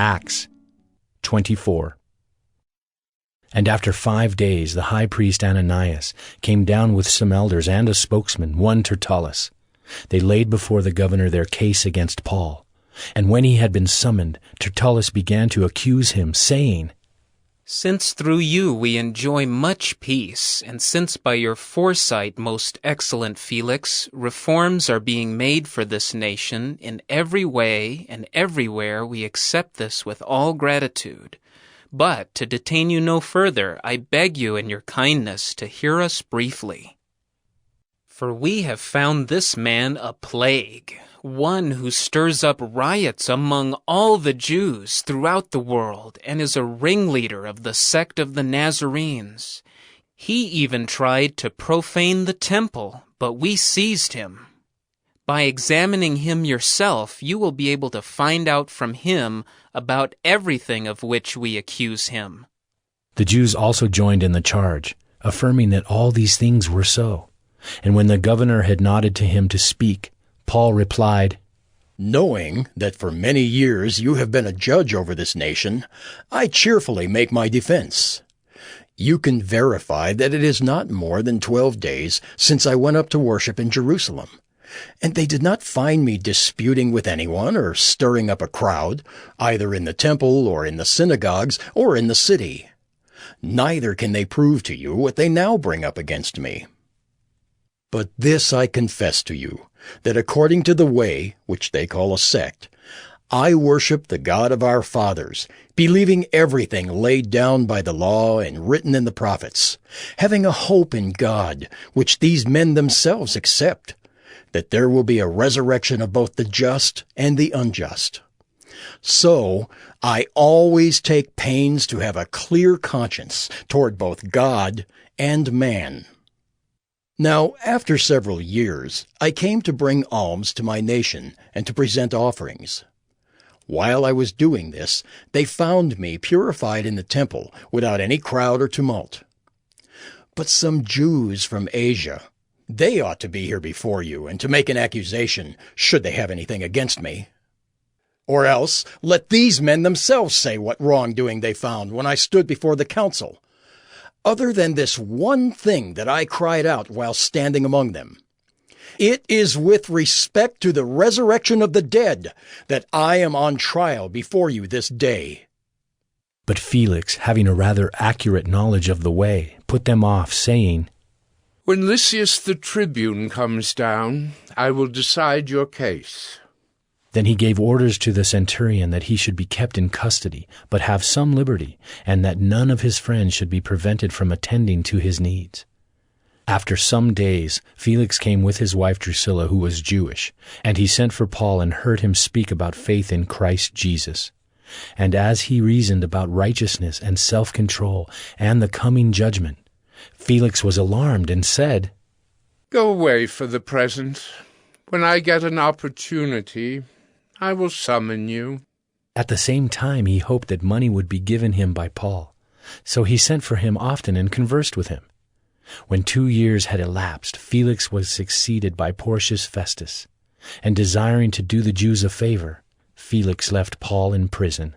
Acts 24. And after 5 days the high priest Ananias came down with some elders and a spokesman, one Tertullus. They laid before the governor their case against Paul. And when he had been summoned, Tertullus began to accuse him, saying, "Since through you we enjoy much peace, and since by your foresight, most excellent Felix, reforms are being made for this nation, in every way and everywhere we accept this with all gratitude. But to detain you no further, I beg you in your kindness to hear us briefly. For we have found this man a plague, one who stirs up riots among all the Jews throughout the world and is a ringleader of the sect of the Nazarenes. He even tried to profane the temple, but we seized him. By examining him yourself, you will be able to find out from him about everything of which we accuse him." The Jews also joined in the charge, affirming that all these things were so. And when the governor had nodded to him to speak, Paul replied, "Knowing that for many years you have been a judge over this nation, I cheerfully make my defense. You can verify that it is not more than 12 days since I went up to worship in Jerusalem, and they did not find me disputing with anyone or stirring up a crowd, either in the temple or in the synagogues or in the city. Neither can they prove to you what they now bring up against me. But this I confess to you, that according to the way, which they call a sect, I worship the God of our fathers, believing everything laid down by the law and written in the prophets, having a hope in God, which these men themselves accept, that there will be a resurrection of both the just and the unjust. So I always take pains to have a clear conscience toward both God and man. Now, after several years, I came to bring alms to my nation and to present offerings. While I was doing this, they found me purified in the temple without any crowd or tumult. But some Jews from Asia, they ought to be here before you and to make an accusation, should they have anything against me. Or else, let these men themselves say what wrongdoing they found when I stood before the council, other than this one thing that I cried out while standing among them. It is with respect to the resurrection of the dead that I am on trial before you this day." But Felix, having a rather accurate knowledge of the way, put them off, saying, "When Lysias the tribune comes down, I will decide your case." Then he gave orders to the centurion that he should be kept in custody, but have some liberty, and that none of his friends should be prevented from attending to his needs. After some days, Felix came with his wife Drusilla, who was Jewish, and he sent for Paul and heard him speak about faith in Christ Jesus. And as he reasoned about righteousness and self-control and the coming judgment, Felix was alarmed and said, "Go away for the present. When I get an opportunity, I will summon you." At the same time he hoped that money would be given him by Paul, so he sent for him often and conversed with him. When 2 years had elapsed, Felix was succeeded by Porcius Festus, and desiring to do the Jews a favor, Felix left Paul in prison.